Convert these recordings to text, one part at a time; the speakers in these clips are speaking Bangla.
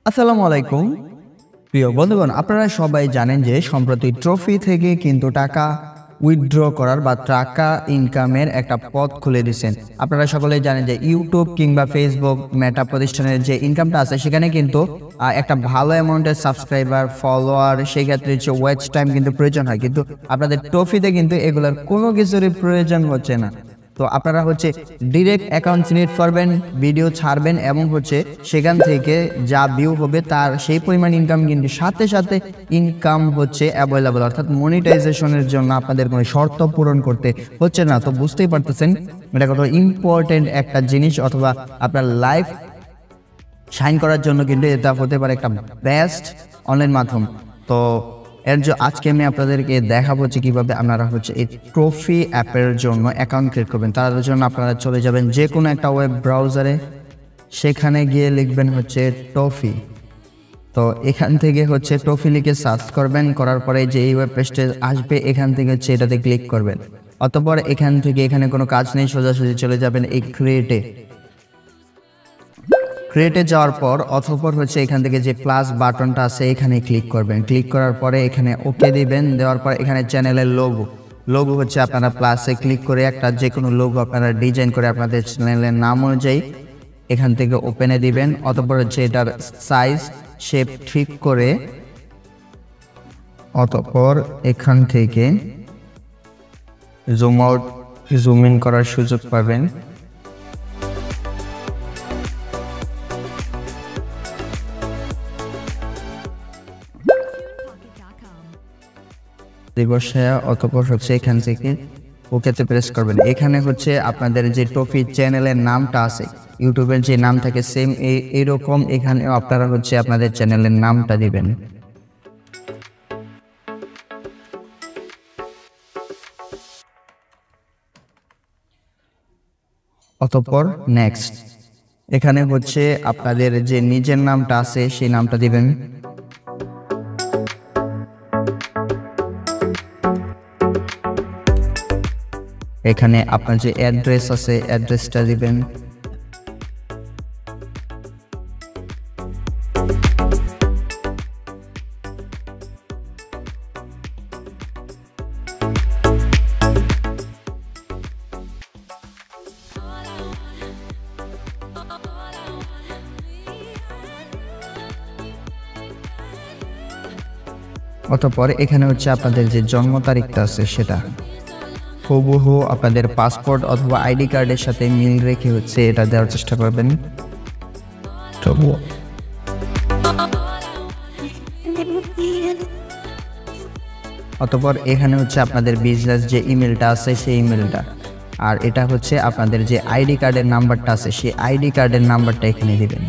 আসসালামু আলাইকুম প্রিয় বন্ধুগণ, আপনারা সবাই জানেন যে সম্প্রতি ট্রফি থেকে কিন্তু টাকা উইথড্র করার বা টাকা ইনকামের একটা পথ খুলে দিয়েছেন। আপনারা সকলেই জানেন যে ইউটিউব কিংবা ফেসবুক মেটা প্রতিষ্ঠানের যে ইনকামটা আছে সেখানে কিন্তু একটা ভালো অ্যামাউন্টের সাবস্ক্রাইবার ফলোয়ার সেই ক্ষেত্রে যে ওয়াচ টাইম কিন্তু প্রয়োজন হয়, কিন্তু আপনাদের ট্রফিতে কিন্তু এগুলোর কোনো কিছুরই প্রয়োজন হচ্ছে না। তো আপনারা ডিরেক্ট অ্যাকাউন্ট ক্রিয়েট করবেন, ভিডিও ছাড়বেন এবং সেখান থেকে যা ভিউ হবে তার সেই পরিমাণ ইনকাম কিন্তু সাথে সাথে ইনকাম অ্যাভেলেবল, অর্থাৎ মনিটাইজেশনের জন্য আপনাদের কোনো শর্ত পূরণ করতে হচ্ছে না। তো বুঝতেই পারতেছেন এটা কত ইম্পর্টেন্ট একটা জিনিস, অথবা আপনার লাইফ শাইন করার জন্য কিন্তু এটা হতে পারে একটা বেস্ট অনলাইন মাধ্যম। তো আজকে আমি আপনাদেরকে দেখাবো কিভাবে আপনারা এই ট্রফি অ্যাপের জন্য অ্যাকাউন্ট ক্রিয়েট করবেন। তার জন্য আপনারা চলে যাবেন যে কোনো একটা ওয়েব ব্রাউজারে, সেখানে গিয়ে লিখবেন ট্রফি। তো এখান থেকে ট্রফি লিখে সার্চ করবেন, করার পরে যে এই ওয়েব পেজটা আসবে এখান থেকে এটাতে ক্লিক করবেন। অতঃপর এখান থেকে এখানে কোনো কাজ নেই, সোজাসুজি চলে যাবেন এই ক্রিয়েটে যাওয়ার পর অতঃপর এখান থেকে যে প্লাস বাটনটা আছে এখানে ক্লিক করবেন। ক্লিক করার পরে এখানে ওকে দিবেন, দেওয়ার পর এখানে চ্যানেলের লোগো আপনারা প্লাসে ক্লিক করে একটা যে কোনো লোগো আপনারা ডিজাইন করে আপনাদের চ্যানেলের নাম অনুযায়ী এখান থেকে ওপেনে দিবেন। অতঃপর এটার সাইজ শেপ ঠিক করে অতঃপর এখান থেকে জুম আউট জুম ইন করার সুযোগ পাবেন। অতঃপর এখান থেকে ওকেতে প্রেস করবেন। এখানে আপনাদের যে ট্রফি চ্যানেলের নামটা আছে, ইউটিউবের যে নাম থাকে সেম এইরকম এখানে আপনারা আপনাদের চ্যানেলের নামটা দিবেন। অতঃপর নেক্সট এখানে আপনাদের যে নিজের নামটা আছে সেই নামটা দিবেন। এখানে আপনার যে অ্যাড্রেস আছে অ্যাড্রেসটা দিবেন। অতঃপর এখানে আপনাদের যে জন্ম তারিখটা আছে সেটা হুবহু আপনাদের পাসপোর্ট অথবা আইডি কার্ডের সাথে মিল রেখে এটা দেওয়ার চেষ্টা করবেন। অতঃপর এখানে আপনাদের বিজনেস যে ইমেলটা আছে সেই ইমেলটা, আর এটা আপনাদের যে আইডি কার্ডের নাম্বারটা আছে সেই আইডি কার্ডের নাম্বারটা এখানে দিবেন।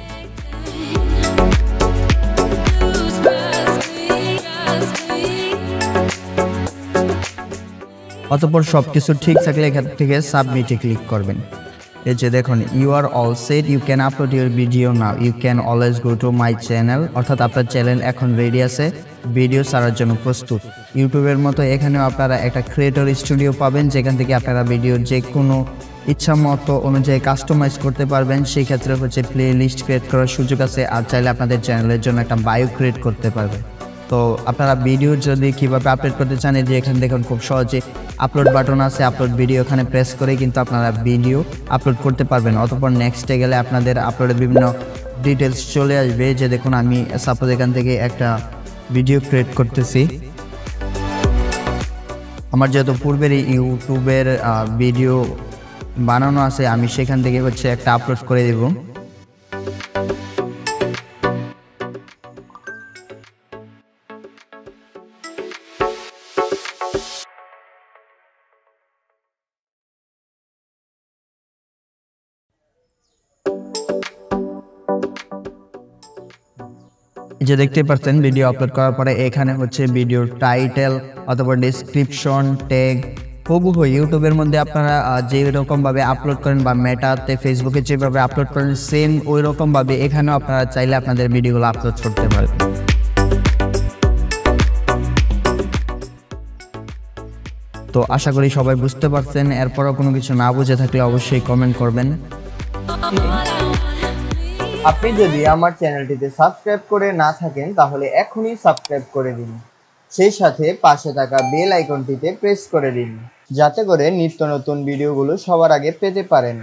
অতঃপর সবকিছু ঠিক থাকলে এখান থেকে সাবমিটে ক্লিক করবেন। এই যে দেখুন, you are all set, you can upload your video now, you can always go to my channel, অর্থাৎ আপনার চ্যানেল এখন রেডি আছে, ভিডিও ছাড়ার জন্য প্রস্তুত। ইউটিউবের মতো এখানেও আপনারা একটা ক্রিয়েটর স্টুডিও পাবেন, যেখান থেকে আপনারা ভিডিওর যে কোনো ইচ্ছা মতো অনুযায়ী কাস্টমাইজ করতে পারবেন। সেই ক্ষেত্রে প্লে লিস্ট ক্রিয়েট করার সুযোগ আছে, আর চাইলে আপনাদের চ্যানেলের জন্য একটা বায়ো ক্রিয়েট করতে পারবেন। তো আপনারা ভিডিও যদি কীভাবে আপলোড করতে চান, যে এখানে দেখুন খুব সহজে আপলোড বাটন আছে, আপলোড ভিডিও এখানে প্রেস করে কিন্তু আপনারা ভিডিও আপলোড করতে পারবেন। অতঃপর নেক্সটে গেলে আপনাদের আপলোডের বিভিন্ন ডিটেলস চলে আসবে। যে দেখুন, আমি সাপোজ এখান থেকে একটা ভিডিও ক্রিয়েট করতেছি, আমার যেহেতু পূর্বেরই ইউটিউবের ভিডিও বানানো আছে, আমি সেখান থেকে একটা আপলোড করে দেব। যে দেখতে পাচ্ছেন ভিডিও আপলোড করার পরে এখানে ভিডিওর টাইটেল অথবা ডেসক্রিপশন ট্যাগ হুবহু ইউটিউবের মধ্যে আপনারা যে রকমভাবে আপলোড করেন বা মেটাতে ফেসবুকে যেভাবে আপলোড করেন সেম ওই রকমভাবে এখানেও আপনারা চাইলে আপনাদের ভিডিওগুলো আপলোড করতে পারবেন। তো আশা করি সবাই বুঝতে পারছেন। এরপরও কোনো কিছু না বুঝে থাকলে অবশ্যই কমেন্ট করবেন। আপনি যদি আমার চ্যানেলটিতে সাবস্ক্রাইব করে না থাকেন তাহলে এখনই সাবস্ক্রাইব করে দিন, সেই সাথে পাশে থাকা বেল আইকনটিতে প্রেস করে দিন যাতে করে নিত্য নতুন ভিডিওগুলো সবার আগে পেতে পারেন।